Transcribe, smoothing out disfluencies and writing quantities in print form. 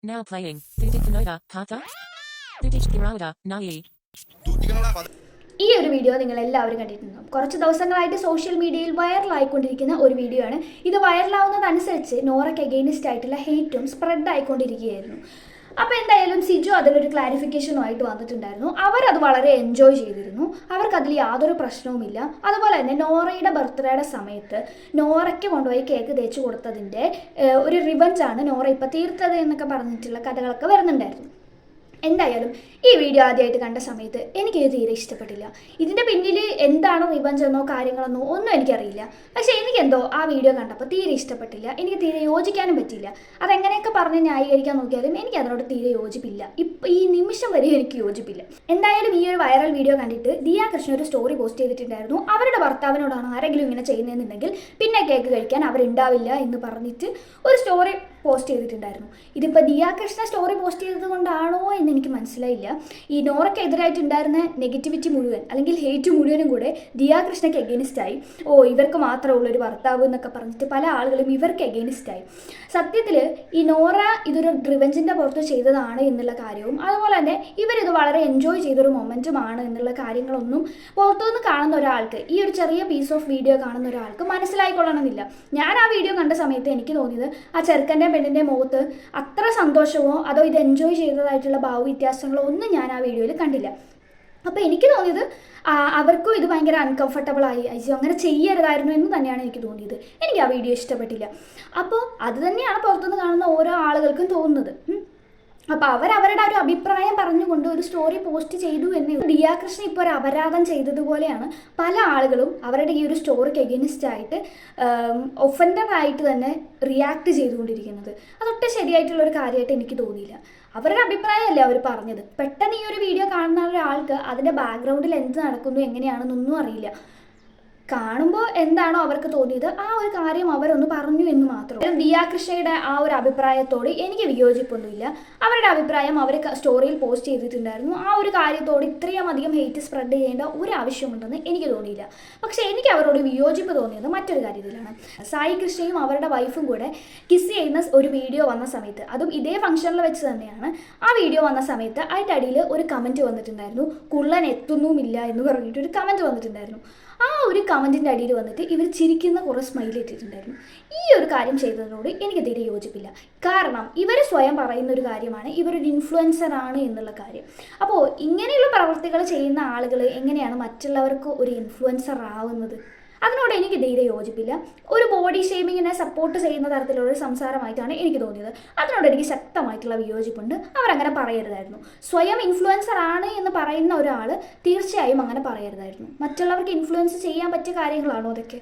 Now playing. Dudikanoda, Kata? Dudikirauda, Nai. ഈ ഒരു video നിങ്ങൾ എല്ലാവരും കണ്ടിട്ടുണ്ടാകും. കുറച്ച് ദിവസങ്ങളായിട്ട് സോഷ്യൽ മീഡിയയിൽ വൈറലായിക്കൊണ്ടിരിക്കുന്ന ഒരു വീഡിയോ ആണ്. ഇത് വൈറലാവുന്നതനുസരിച്ച് നോറയ്ക്ക് എഗെയിനിസ്റ്റ് ആയിട്ടുള്ള ഹെയ്റ്റും സ്പ്രെഡ് ആയിക്കൊണ്ടിരിക്കുകയായിരുന്നു. അപ്പോൾ എന്തായാലും സിജു അതിലൊരു ക്ലാരിഫിക്കേഷനുമായിട്ട് വന്നിട്ടുണ്ടായിരുന്നു. അവരത് വളരെ എൻജോയ് ചെയ്തിരുന്നു. അവർക്കതിൽ യാതൊരു പ്രശ്നവുമില്ല. അതുപോലെ തന്നെ നോറയുടെ ബർത്ത്ഡേയുടെ സമയത്ത് നോറയ്ക്ക് കൊണ്ടുപോയി കേക്ക് തേച്ച് കൊടുത്തതിൻ്റെ ഒരു റിവഞ്ചാണ് നോറ ഇപ്പോൾ തീർത്തത് എന്നൊക്കെ പറഞ്ഞിട്ടുള്ള കഥകളൊക്കെ വരുന്നുണ്ടായിരുന്നു. എന്തായാലും ഈ വീഡിയോ ആദ്യമായിട്ട് കണ്ട സമയത്ത് എനിക്കിത് തീരെ ഇഷ്ടപ്പെട്ടില്ല. ഇതിൻ്റെ പിന്നിൽ എന്താണ് റിവഞ്ച് എന്നോ കാര്യങ്ങളെന്നോ ഒന്നും എനിക്കറിയില്ല. പക്ഷേ എനിക്കെന്തോ ആ വീഡിയോ കണ്ടപ്പോൾ തീരെ ഇഷ്ടപ്പെട്ടില്ല. എനിക്ക് തീരെ യോജിക്കാനും പറ്റില്ല. അതെങ്ങനെയൊക്കെ പറഞ്ഞ് ന്യായീകരിക്കാൻ നോക്കിയാലും എനിക്ക് അതിനോട് തീരെ യോജിപ്പില്ല. ഈ നിമിഷം വരെ എനിക്ക് യോജിപ്പില്ല. എന്തായാലും ഈ ഒരു വൈറൽ വീഡിയോ കണ്ടിട്ട് ദിയ കൃഷ്ണ ഒരു സ്റ്റോറി പോസ്റ്റ് ചെയ്തിട്ടുണ്ടായിരുന്നു. അവരുടെ ഭർത്താവിനോടാണ് ആരെങ്കിലും ഇങ്ങനെ ചെയ്യുന്നതെന്നുണ്ടെങ്കിൽ പിന്നെ കേക്ക് കഴിക്കാൻ അവരുണ്ടാവില്ല എന്ന് പറഞ്ഞിട്ട് ഒരു സ്റ്റോറി പോസ്റ്റ് ചെയ്തിട്ടുണ്ടായിരുന്നു. ഇതിപ്പോൾ ദിയ കൃഷ്ണ സ്റ്റോറി പോസ്റ്റ് ചെയ്തത് കൊണ്ടാണോ എന്ന് എനിക്ക് മനസ്സിലായില്ല. ഈ നോറയ്ക്ക് എതിരായിട്ടുണ്ടായിരുന്ന നെഗറ്റിവിറ്റി മുഴുവൻ അല്ലെങ്കിൽ ഹേറ്റ് മുഴുവനും കൂടെ ദിയ കൃഷ്ണയ്ക്ക് എഗെയിനിസ്റ്റായി. ഇവർക്ക് മാത്രമുള്ളൊരു ഭർത്താവ് എന്നൊക്കെ പറഞ്ഞിട്ട് പല ആളുകളും ഇവർക്ക് എഗെയിനിസ്റ്റായി. സത്യത്തിൽ ഈ നോറ ഇതൊരു റിവെഞ്ചിൻ്റെ പുറത്ത് ചെയ്തതാണ് എന്നുള്ള കാര്യവും അതുപോലെ തന്നെ ഇവരിത് വളരെ എൻജോയ് ചെയ്തൊരു മൊമെൻറ്റുമാണ് എന്നുള്ള കാര്യങ്ങളൊന്നും പുറത്തുനിന്ന് കാണുന്ന ഒരാൾക്ക്, ഈ ഒരു ചെറിയ പീസ് ഓഫ് വീഡിയോ കാണുന്ന ഒരാൾക്ക് മനസ്സിലായിക്കൊള്ളണമെന്നില്ല. ഞാൻ ആ വീഡിയോ കണ്ട സമയത്ത് എനിക്ക് തോന്നിയത് ആ ചെറുക്കൻ്റെ പെണ്ണിൻ്റെ മുഖത്ത് അത്ര സന്തോഷമോ അതോ ഇത് എൻജോയ് ചെയ്തതായിട്ടുള്ള ഭാവവ്യത്യാസങ്ങളോ ഒന്നും ഞാൻ ആ വീഡിയോയിൽ കണ്ടില്ല. അപ്പോൾ എനിക്ക് തോന്നിയത് അവർക്കും ഇത് ഭയങ്കര അൺകംഫർട്ടബിളായി, അയ്യോ അങ്ങനെ ചെയ്യരുതായിരുന്നു എന്ന് തന്നെയാണ് എനിക്ക് തോന്നിയത്. എനിക്ക് ആ വീഡിയോ ഇഷ്ടപ്പെട്ടില്ല. അപ്പോൾ അത് തന്നെയാണ് പുറത്തുനിന്ന് കാണുന്ന ഓരോ ആളുകൾക്കും തോന്നുന്നത്. അപ്പോൾ അവരവരുടെ ഒരു അഭിപ്രായം പറഞ്ഞുകൊണ്ട് ഒരു സ്റ്റോറി പോസ്റ്റ് ചെയ്തു എന്ന് ദിയ കൃഷ്ണ ഇപ്പോൾ ഒരു അപരാധം ചെയ്തതുപോലെയാണ് പല ആളുകളും അവരുടെ ഈ ഒരു സ്റ്റോറിക്ക് എഗെയിനിസ്റ്റ് ആയിട്ട് ഒഫൻഡറായിട്ട് തന്നെ റിയാക്ട് ചെയ്തുകൊണ്ടിരിക്കുന്നത്. അതൊട്ടും ശരിയായിട്ടുള്ളൊരു കാര്യമായിട്ട് എനിക്ക് തോന്നിയില്ല. അവരുടെ അഭിപ്രായമല്ലേ അവർ പറഞ്ഞത്. പെട്ടെന്ന് ഈ ഒരു വീഡിയോ കാണുന്ന ഒരാൾക്ക് അതിൻ്റെ ബാക്ക്ഗ്രൗണ്ടിൽ എന്ത് നടക്കുന്നു എങ്ങനെയാണെന്നൊന്നും അറിയില്ല. കാണുമ്പോൾ എന്താണോ അവർക്ക് തോന്നിയത് ആ ഒരു കാര്യം അവരൊന്ന് പറഞ്ഞു എന്ന് മാത്രം. ദിയ കൃഷ്ണയുടെ ആ ഒരു അഭിപ്രായത്തോട് എനിക്ക് വിയോജിപ്പൊന്നുമില്ല. അവരുടെ അഭിപ്രായം അവർ സ്റ്റോറിയിൽ പോസ്റ്റ് ചെയ്തിട്ടുണ്ടായിരുന്നു. ആ ഒരു കാര്യത്തോട് ഇത്രയും അധികം ഹെയ്റ്റ് സ്പ്രെഡ് ചെയ്യേണ്ട ഒരു ആവശ്യമുണ്ടെന്ന് എനിക്ക് തോന്നിയില്ല. പക്ഷേ എനിക്ക് അവരോട് വിയോജിപ്പ് തോന്നിയത് മറ്റൊരു കാര്യത്തിലാണ്. സായി കൃഷ്ണയും അവരുടെ വൈഫും കൂടെ കിസ് ചെയ്യുന്ന ഒരു വീഡിയോ വന്ന സമയത്ത്, അതും ഇതേ ഫംഗ്ഷനിൽ വെച്ച് തന്നെയാണ് ആ വീഡിയോ വന്ന സമയത്ത് അതിൻ്റെ അടിയിൽ ഒരു കമൻറ്റ് വന്നിട്ടുണ്ടായിരുന്നു. കുള്ളൻ എത്തുന്നുമില്ല എന്ന് പറഞ്ഞിട്ടൊരു കമൻറ്റ് വന്നിട്ടുണ്ടായിരുന്നു. ആ ഒരു കമൻറ്റിൻ്റെ അടിയിൽ വന്നിട്ട് ഇവർ ചിരിക്കുന്ന കുറേ സ്മൈൽ ഇട്ടിട്ടുണ്ടായിരുന്നു. ഈ ഒരു കാര്യം ചെയ്തതിനോട് എനിക്ക് തീരെ യോജിപ്പില്ല. കാരണം ഇവർ സ്വയം പറയുന്ന ഒരു കാര്യമാണ് ഇവരൊരു ഇൻഫ്ലുവൻസർ ആണ് എന്നുള്ള കാര്യം. അപ്പോൾ ഇങ്ങനെയുള്ള പ്രവർത്തികൾ ചെയ്യുന്ന ആളുകൾ എങ്ങനെയാണ് മറ്റുള്ളവർക്ക് ഒരു ഇൻഫ്ലുവൻസർ ആവുന്നത്? അതിനോട് എനിക്ക് തീരെ യോജിപ്പില്ല. ഒരു ബോഡി ഷേമിങ്ങിനെ സപ്പോർട്ട് ചെയ്യുന്ന തരത്തിലുള്ള ഒരു സംസാരമായിട്ടാണ് എനിക്ക് തോന്നിയത്. അതിനോട് എനിക്ക് ശക്തമായിട്ടുള്ള വിയോജിപ്പുണ്ട്. അവരങ്ങനെ പറയരുതായിരുന്നു. സ്വയം ഇൻഫ്ലുവൻസർ ആണ് എന്ന് പറയുന്ന ഒരാൾ തീർച്ചയായും അങ്ങനെ പറയരുതായിരുന്നു. മറ്റുള്ളവർക്ക് ഇൻഫ്ലുവൻസ് ചെയ്യാൻ പറ്റിയ കാര്യങ്ങളാണോ അതൊക്കെ?